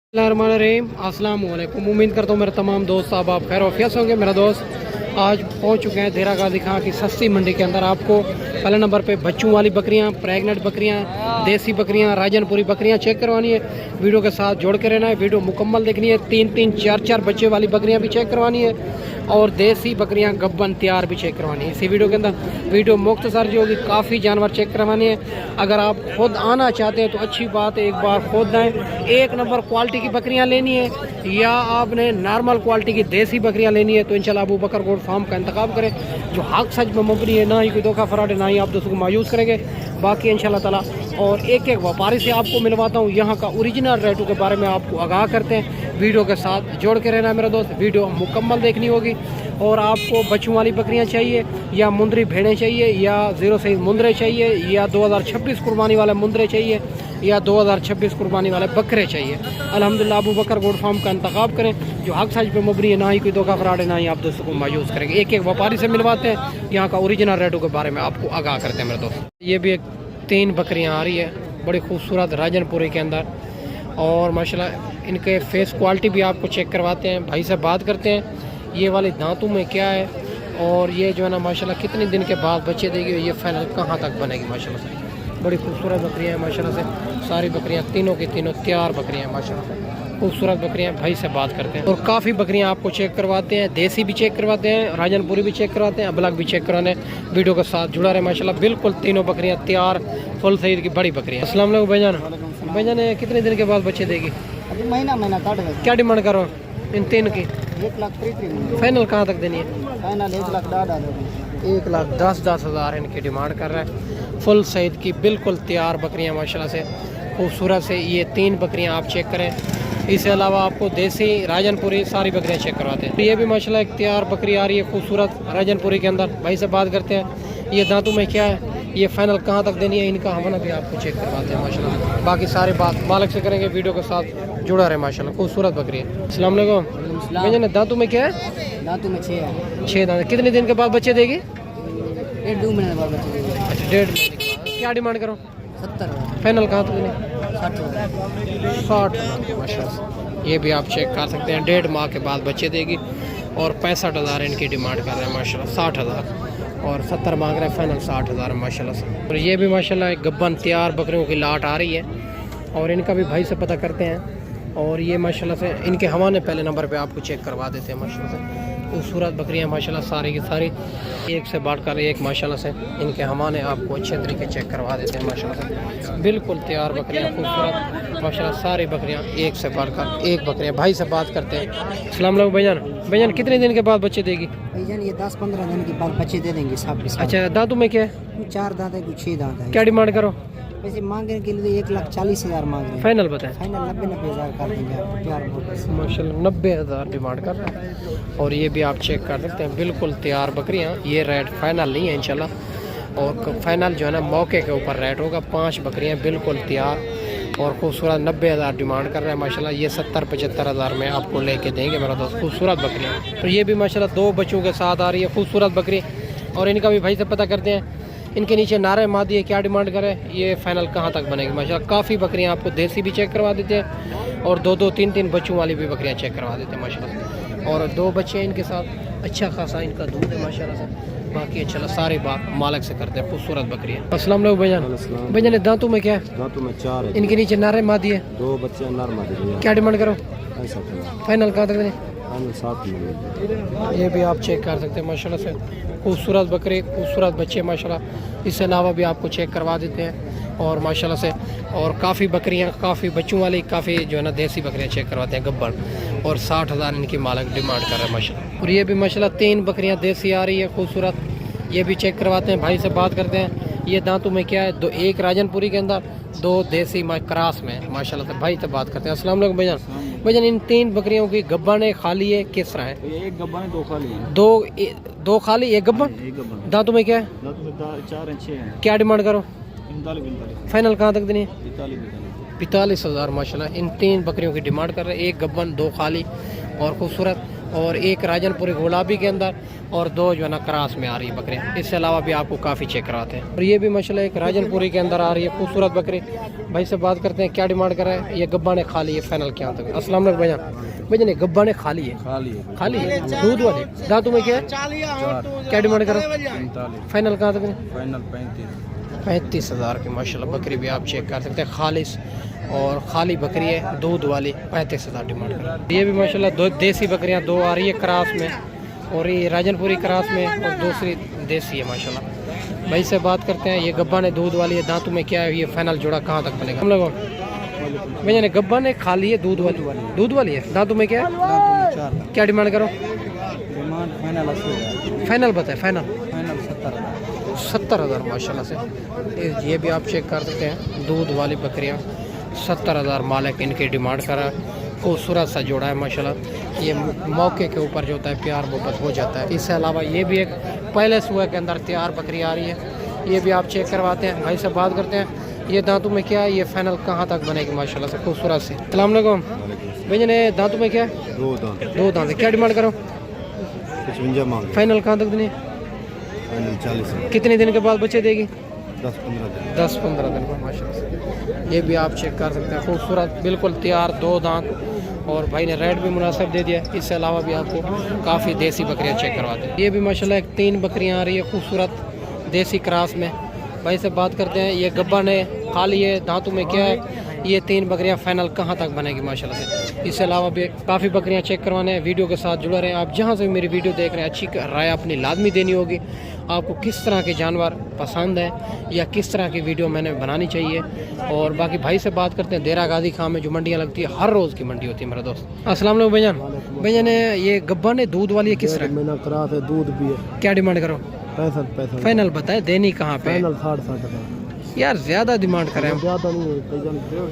अस्सलाम वालेकुम। उम्मीद करता हूँ मेरे तमाम दोस्त आप खैर वफियत होंगे। मेरा दोस्त आज पहुँच चुके हैं देरा गाजी खां की सस्ती मंडी के अंदर। आपको पहले नंबर पे बच्चों वाली बकरियाँ, प्रेगनेंट बकरियाँ, देसी बकरियाँ, राजनपुरी बकरियाँ चेक करवानी है। वीडियो के साथ जोड़ के रहना है, वीडियो मुकम्मल देखनी है। 3-3, 4-4 बच्चे वाली बकरियाँ भी चेक करवानी है और देसी बकरियां गब्बन तैयार भी चेक करवानी है। इसी वीडियो के अंदर वीडियो मुख्तसर जो होगी, काफ़ी जानवर चेक करवाने हैं। अगर आप खुद आना चाहते हैं तो अच्छी बात है, एक बार खुद आएँ। एक नंबर क्वालिटी की बकरियां लेनी है या आपने नॉर्मल क्वालिटी की देसी बकरियां लेनी है तो इंशाल्लाह अबू बकर गोट फार्म का इंतखाब करें, जो हक सच में मबनी है, ना ही कोई धोखा फराड है, ना ही आप दोस्तों को मायूस करेंगे। बाकी इंशाल्लाह ताला और एक एक व्यापारी से आपको मिलवाता हूँ, यहाँ का ओरिजिनल रेटों के बारे में आपको आगाह करते हैं। वीडियो के साथ जोड़ के रहना है मेरा दोस्त, वीडियो मुकम्मल देखनी होगी। और आपको बच्चों वाली बकरियां चाहिए या मुंदरी भेड़ें चाहिए या 0 साइज मुंदरे चाहिए या 2026 कुर्बानी वाले मुंदरे चाहिए या 2026 कुर्बानी वाले बकरे चाहिए, अल्हम्दुलिल्लाह अबू बकर गोट फार्म का इंतखाब करें, जो हक सच पे मुबनी है, ना ही कोई धोखा फराड है, ना ही आप दोस्तों को मायूस करेंगे। एक एक व्यापारी से मिलवाते हैं, यहाँ का ओरिजिनल रेटों के बारे में आपको आगाह करते हैं मेरे दोस्त। ये भी एक 3 बकरियाँ आ रही है, बड़ी खूबसूरत राजनपुरी के अंदर, और माशाल्लाह इनके फेस क्वालिटी भी आपको चेक करवाते हैं। भाई से बात करते हैं ये वाली दांतों में क्या है और ये जो है ना माशाल्लाह कितने दिन के बाद बच्चे देगी, ये फाइनल कहाँ तक बनेगी। माशाल्लाह से बड़ी खूबसूरत बकरियाँ हैं, माशाल्लाह से सारी बकरियाँ तीनों की तीनों तैयार बकरियाँ हैं, माशाल्लाह से खूबसूरत बकरियाँ। भाई से बात करते हैं और काफ़ी बकरियाँ आपको चेक करवाते हैं, देसी भी चेक करवाते हैं, राजनपुरी भी चेक करवाते हैं, अबलग भी चेक करवाने। वीडियो के साथ जुड़ा रहे माशाल्लाह, बिल्कुल तीनों बकरियाँ तैयार फुल सईद की बड़ी बकरियाँ। अस्सलाम वालेकुम भाईजान। भाईजान कितने दिन के बाद बच्चे देगी? अभी महीना काट गया। क्या डिमांड करो इन 3 की? 1,33,000। फाइनल कहाँ तक देनी है? फाइनल 1,10,000। 1,10,10,000 इनकी डिमांड कर रहा है। फुल सईद की बिल्कुल तैयार बकरियां माशाल्लाह से खूबसूरत से। ये 3 बकरियां आप चेक करें, इसके अलावा आपको देसी राजनपुरी सारी बकरियां चेक करवाते हैं। ये भी माशाल्लाह एक तैयार बकरी आ रही है खूबसूरत राजनपुरी के अंदर। भाई से बात करते हैं, ये दांतों में क्या है, ये फाइनल कहाँ तक देनी है, इनका हमना भी आपको चेक करवाते हैं माशाल्लाह। बाकी सारी बात मालिक से करेंगे, वीडियो के साथ जुड़ा रहे माशाल्लाह, खूबसूरत बकरी है। अस्सलाम वालेकुम। भैया दांतों में क्या है? दांतों में 6 है। 6 दांत। कितने दिन के बाद बच्चे देगी? 1-2 महीने बाद बच्चे देंगे। अच्छा, 1.5 महीने के बाद। क्या डिमांड करो? 70। फाइनल कहाँ तक देनी? 60। 60 माशाल्लाह। ये भी आप चेक कर सकते हैं, 1.5 माह के बाद बच्चे देगी और 65,000 इनकी डिमांड कर रहे हैं माशाल्लाह, 60,000 और 70 मांग रहे हैं, फाइनल 60,000 माशाल्लाह से। और ये भी माशाल्लाह एक गब्बन तैयार बकरियों की लाट आ रही है और इनका भी भाई से पता करते हैं। और ये माशाल्लाह से इनके हवाने पहले नंबर पे आपको चेक करवा देते हैं माशाल्लाह से। खूबसूरत बकरियां माशाल्लाह सारी की सारी, एक से बांट कर एक माशाल्लाह से इनके हवाने आपको अच्छे तरीके चेक करवा देते हैं माशाल्लाह से। बिल्कुल तैयार बकरियां खूबसूरत माशाल्लाह, सारी बकरियां एक से बढ़ कर एक बकरियां। भाई से बात करते हैं। अस्सलाम वालेकुम भाईजान। भाईजान कितने दिन के बाद बच्चे देगी? भाईजान ये 10-15 दिन के बाद बच्चे दे देंगे सब के सब। अच्छा, दांतों में क्या है? 4 दांत है, कुछ 6 दांत है। क्या डिमांड करो? वैसे मांगने के लिए 1,40,000 मांग रहे हैं। फाइनल बताएं। फाइनल 90,000 कर देंगे आप, प्यार मोहब्बत माशाल्लाह 90,000 डिमांड कर रहा है। और ये भी आप चेक कर सकते हैं, बिल्कुल तैयार बकरियां। ये रेट फाइनल नहीं है इंशाल्लाह, और फाइनल जो है ना मौके के ऊपर रेट होगा। 5 बकरियां बिल्कुल तैयार और खूबसूरत, 90,000 डिमांड कर रहे हैं माशाल्लाह। ये 70-75,000 में आपको लेके देंगे मेरा दोस्त, खूबसूरत बकरियाँ। तो ये भी माशाल्लाह 2 बच्चों के साथ आ रही है खूबसूरत बकरी, और इनका भी भाई से पता करते हैं। इनके नीचे नारे मादी है, क्या डिमांड करें, ये फाइनल कहाँ तक बनेगी माशाल्लाह। काफ़ी बकरियाँ आपको देसी भी चेक करवा देते हैं और 2-2, 3-3 बच्चों वाली भी बकरियाँ चेक करवा देते हैं माशाल्लाह। और 2 बच्चे इनके साथ, अच्छा खासा इनका दूध है माशाल्लाह से। बाकी इंशाल्लाह सारी बात मालिक से करते हैं, खूबसूरत बकरियाँ। अस्सलाम वालेकुम भाईजान। भाईजान दांतों में क्या है? दांतों में 4 है। इनके नीचे नारे मादी है, 2 बच्चे नर मादी। क्या डिमांड करो? फाइनल कहाँ तक दें? 7 में। ये भी आप चेक कर सकते हैं माशाल्लाह से, खूबसूरत बकरे, खूबसूरत बच्चे माशाल्लाह। इसके अलावा भी आपको चेक करवा देते हैं और माशाल्लाह से, और काफ़ी बकरियां, काफ़ी बच्चों वाली, काफ़ी जो है ना देसी बकरियां चेक करवाते हैं गब्बर, और 60,000 इनकी मालिक डिमांड कर रहा है माशाल्लाह। और ये भी माशाल्लाह 3 बकरियां देसी आ रही है खूबसूरत, ये भी चेक करवाते हैं। भाई से बात करते हैं, ये दांतों में क्या है, 1 राजनपुरी के अंदर, 2 देसी क्रॉस में माशाल्लाह से। भाई से बात करते हैं। अस्सलाम वालेकुम भाईजान। भाईजान इन 3 बकरियों की गब्बन है, खाली है, किस तरह है? एक गब्बन है, 2 खाली है। 2 खाली, 1 गब्बन। दांतों में क्या है? 4-6 हैं। क्या डिमांड करो? 45। फाइनल कहाँ तक देनी है? 45। 45,000 माशाल्लाह इन 3 बकरियों की डिमांड कर रहे हैं। 1 गब्बन, 2 खाली और खूबसूरत। और एक राजनपुरी गुलाबी के अंदर और दो जो है ना क्रास में आ रही है बकरियाँ। इससे अलावा भी आपको काफ़ी चेक कराते हैं। और ये भी माशाल्लाह एक राजनपुरी के अंदर आ रही है खूबसूरत बकरी। भाई से बात करते हैं क्या डिमांड कर रहे हैं। ये गब्बा ने खा ली है फाइनल क्या तक। अस्सलाम वालेकुम भैया। भैया ने गब्बा ने खा ली है, खाली है दूध वाले दांतों में क्या है, क्या डिमांड करो फाइनल कहाँ तक? फाइनल 35,000 की माशाल्लाह बकरी भी आप चेक कर सकते हैं। खालिश और खाली बकरी है दूध वाली, 35,000 डिमांड कर। ये भी माशाल्लाह दो देसी बकरियां दो आ रही है क्रास में, और ये राजनपुरी क्रास में और दूसरी देसी है माशाल्लाह। भाई से बात करते हैं। ये गब्बा ने दूध वाली है, दांतों में क्या है, ये फाइनल जोड़ा कहाँ तक बनेगा हम लोगों? भैया ने गब्बा ने खा ली है दूध वाली है, दांतों में क्या है, क्या डिमांड करो? फाइनल बताए फाइनल 70,000 माशाल्लाह से। ये भी आप चेक कर सकते हैं दूध वाली बकरियां 70,000 मालिक इनकी डिमांड कर रहा है। खूबसूरत सा जोड़ा है माशाल्लाह। ये मौके के ऊपर जो होता है प्यार मोहब्बत हो जाता है। इससे अलावा ये भी एक पहले सुबह के अंदर तैयार बकरी आ रही है, ये भी आप चेक करवाते हैं। भाई से बात करते हैं। ये दांतों में क्या है, ये फाइनल कहाँ तक बनेगी माशाल्लाह से खूबसूरत से। अस्सलाम वालेकुम भैया ने दांतों में क्या है, दो दांत। क्या डिमांड करो? 55 मांग। फाइनल कहाँ तक देनी? फाइनल 40। कितने दिन के बाद बच्चे देगी? 10-15 दिन पर माशाल्लाह से। ये भी आप चेक कर सकते हैं खूबसूरत बिल्कुल तैयार दो दांत, और भाई ने रेट भी मुनासिब दे दिया। इससे अलावा भी आपको काफ़ी देसी बकरियां चेक करवाते हैं। ये भी माशाल्लाह एक 3 बकरियां आ रही है खूबसूरत देसी क्रास में। भाई से बात करते हैं। ये गब्बा ने खा ली है, दांतों में क्या है, ये 3 बकरियां फाइनल कहाँ तक बनेगी माशाल्लाह से। इससे अलावा भी काफ़ी बकरियां चेक करवाने हैं। वीडियो के साथ जुड़े रहें। आप जहां से मेरी वीडियो देख रहे हैं अच्छी राय अपनी लाजमी देनी होगी। आपको किस तरह के जानवर पसंद है या किस तरह की वीडियो मैंने बनानी चाहिए। और बाकी भाई से बात करते हैं। देरा गाजी खां में जो मंडियाँ लगती है, हर रोज़ की मंडी होती है मेरा दोस्त। अस्सलाम वालेकुम भैया। भैया ने ये गब्बा ने दूध वाली है, किस तरह क्रास है, दूध भी है। क्या डिमांड करो? 65 फाइनल बताए देनी कहाँ पे? 60 यार ज़्यादा डिमांड कर रहे हैं, ज़्यादा नहीं है,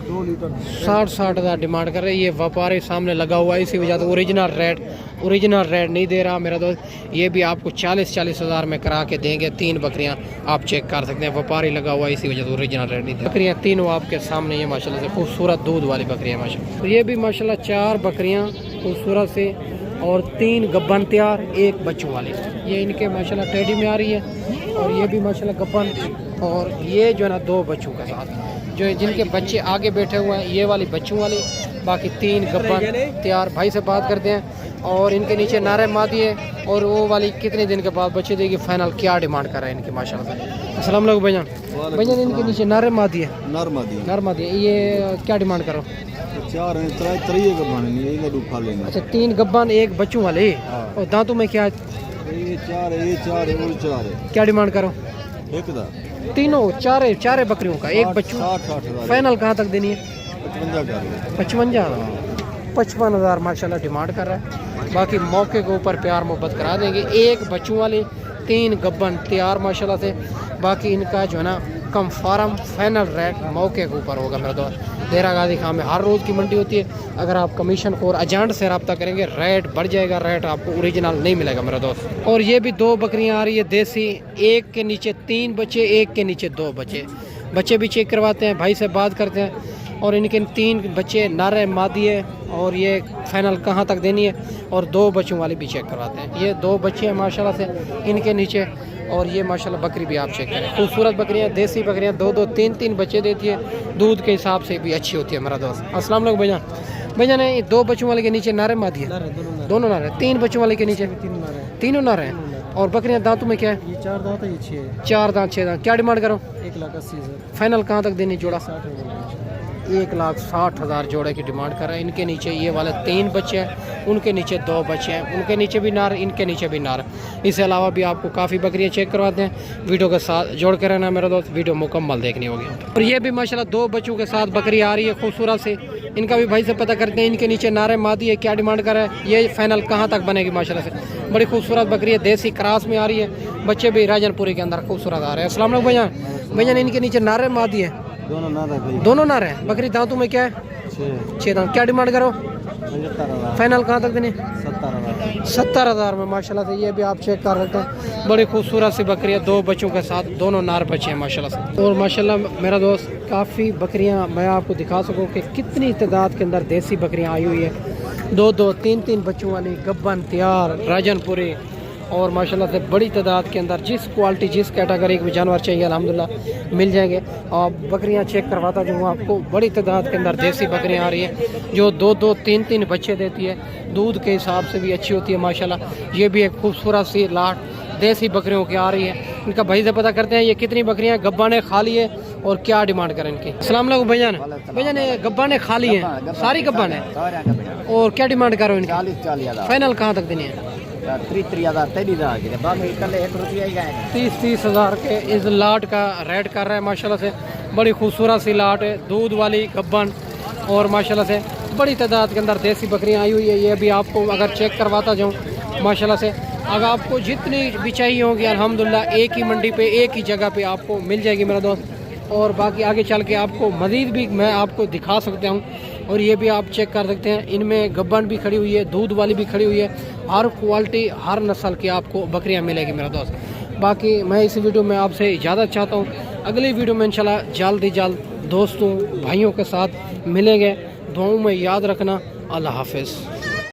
2 लीटर 60,000 डिमांड कर रहे हैं। ये व्यापारी सामने लगा हुआ है, इसी वजह से ओरिजिनल रेट नहीं दे रहा मेरा दोस्त। ये भी आपको 40,000 में करा के देंगे। 3 बकरियां आप चेक कर सकते हैं, व्यापारी लगा हुआ है इसी वजह से ओरिजिनल रेट नहीं दे। बकरियां तीनों आपके सामने ये माशाल्लाह से खूबसूरत दूध वाली बकरियां माशाल्लाह। तो ये भी माशाल्लाह 4 बकरियां खूबसूरत से और 3 गब्बन तैयार, 1 बच्चों वाली। ये इनके माशाल्लाह टेडी में आ रही है, और ये भी माशाल्लाह गब्बन, और ये जो है ना 2 बच्चों के साथ जो जिनके बच्चे आगे बैठे हुए हैं, ये वाली बच्चों वाली, बाकी 3 गब्बन तैयार। भाई से बात करते हैं। और इनके नीचे नारे मादी है, और वो वाली कितने दिन के बाद बच्चे देगी, फाइनल क्या डिमांड कर रहे हैं इनकी माशाल्लाह से। अस्सलाम वालेकुम भैया। भैया इनके नीचे नारे मादी है, नर है, ये क्या डिमांड करो? 4 हैं, 3 गब्बान है, ये डूबा लेंगे। अच्छा 3 गब्बान 1 बच्चों वाले। और दांतों में क्या है? ये 4 है, ये 4 है, वो 4 है। क्या डिमांड करो? एक दा तीनों चारे बकरियों का 1 बच्चों। 60,000 फाइनल कहाँ तक देनी है? 55,000 55,000 माशाल्लाह डिमांड कर रहा है। बाकी मौके के ऊपर प्यार मोहब्बत करा देंगे। 1 बच्चों वाले 3 गब्बन तैयार माशाल्लाह से। बाकी इनका जो है ना कम फार्म फाइनल रेट मौके के ऊपर होगा मेरा दोस्त। देरा गाजी खां में हर रोज़ की मंडी होती है। अगर आप कमीशन को और एजेंट से रब्ता करेंगे रेट बढ़ जाएगा, रेट आपको ओरिजिनल नहीं मिलेगा मेरा दोस्त। और ये भी 2 बकरियां आ रही है देसी, 1 के नीचे 3 बच्चे, 1 के नीचे 2 बच्चे भी चेक करवाते हैं। भाई से बात करते हैं। और इनके 3 बच्चे नारे मादी है, और ये फाइनल कहाँ तक देनी है, और 2 बच्चों वाली भी चेक करवाते हैं। ये 2 बच्चे हैं माशाल्लाह से इनके नीचे, और ये माशाल्लाह बकरी भी आप चेक करें। खूबसूरत बकरियां, देसी बकरियां 2-2, 3-3 बच्चे देती है। दूध के हिसाब से भी अच्छी होती है मेरा दोस्त। अस्सलाम वालेकुम भैया ने 2 बच्चों वाले के नीचे नारे मादी है, दोनों नारे। 3 बच्चों वाले के नीचे तीनों नारे हैं। और बकरियां दांतों में क्या है? ये 4 दांत है, ये 6 है। 4 दांत 6 दांत। क्या डिमांड करो? 1,80,000। फाइनल कहाँ तक देनी जोड़ा? 1,60,000 जोड़े की डिमांड कर रहे हैं। इनके नीचे ये वाले 3 बच्चे हैं, उनके नीचे 2 बच्चे हैं, उनके नीचे भी नार, इनके नीचे भी नार। इसके अलावा भी आपको काफ़ी बकरियां चेक करवाते हैं। वीडियो के साथ जोड़ कर रहना मेरा दोस्त, वीडियो मुकम्मल देखनी होगी। और ये भी माशाल्लाह 2 बच्चों के साथ बकरी आ रही है खूबसूरत से। इनका भी भाई से पता करते हैं। इनके नीचे नारे मादी है, क्या डिमांड कर रहा है, ये फाइनल कहाँ तक बनेगी माशाल्लाह से। बड़ी खूबसूरत बकरी है, देसी क्रास में आ रही है। बच्चे भी राजनपुरी के अंदर खूबसूरत आ रहे हैं। अस्सलाम वालेकुम भैया ने इनके नीचे नारे मादी है, दोनों नारे हैं। बकरी दांतों में क्या है? 6 दांत। क्या डिमांड करो? 75,000। फाइनल कहाँ तक देने? 70,000। 70,000 में माशाल्लाह से। ये भी आप चेक कर सकते हैं। बड़ी खूबसूरत सी बकरी है, 2 बच्चों के साथ, दोनों नार बच्चे हैं माशाल्लाह से। और माशाल्लाह मेरा दोस्त काफ़ी बकरियां मैं आपको दिखा सकूं कि कितनी तादाद के अंदर देसी बकरियां आई हुई है। दो दो तीन तीन बच्चों वाली गब्बन तैयार राजनपुरी, और माशाल्लाह से बड़ी तादाद के अंदर जिस क्वालिटी जिस कैटेगरी के जानवर चाहिए अल्हम्दुलिल्लाह मिल जाएंगे। और बकरियां चेक करवाता जो हूँ आपको, बड़ी तादाद के अंदर देसी बकरियां आ रही हैं जो दो दो तीन तीन बच्चे देती है, दूध के हिसाब से भी अच्छी होती है माशाल्लाह। ये भी एक खूबसूरत सी लाट देसी बकरियों की आ रही है। इनका भाई से पता करते हैं ये कितनी बकरियां गब्बा ने खा ली है और क्या डिमांड करें इनकी। अस्सलाम वालेकुम भैया ने गब्बा ने खा ली है, सारी गब्बा ने, और क्या डिमांड करो इनकी? 40 फाइनल कहाँ तक देनी है? 30,000 के इस लाट का रेट कर रहा है माशाल्लाह से। बड़ी खूबसूरत सी लाट है, दूध वाली गब्बन, और माशाल्लाह से बड़ी तादाद के अंदर देसी बकरियां आई हुई है। ये भी आपको अगर चेक करवाता जाऊँ माशाल्लाह से, अगर आपको जितनी भी चाहिए होगी अल्हम्दुलिल्लाह एक ही मंडी पे एक ही जगह पे आपको मिल जाएगी मेरा दोस्त। और बाकी आगे चल के आपको मज़ीद भी मैं आपको दिखा सकता हूँ, और ये भी आप चेक कर सकते हैं। इनमें गब्बन भी खड़ी हुई है, दूध वाली भी खड़ी हुई है, हर क्वालिटी हर नस्ल की आपको बकरियां मिलेगी मेरा दोस्त। बाकी मैं इस वीडियो में आपसे इजाज़त चाहता हूँ, अगली वीडियो में इंशाल्लाह जल्द ही जल्द दोस्तों भाइयों के साथ मिलेंगे। दुआओं में याद रखना। अल्लाह हाफिज़।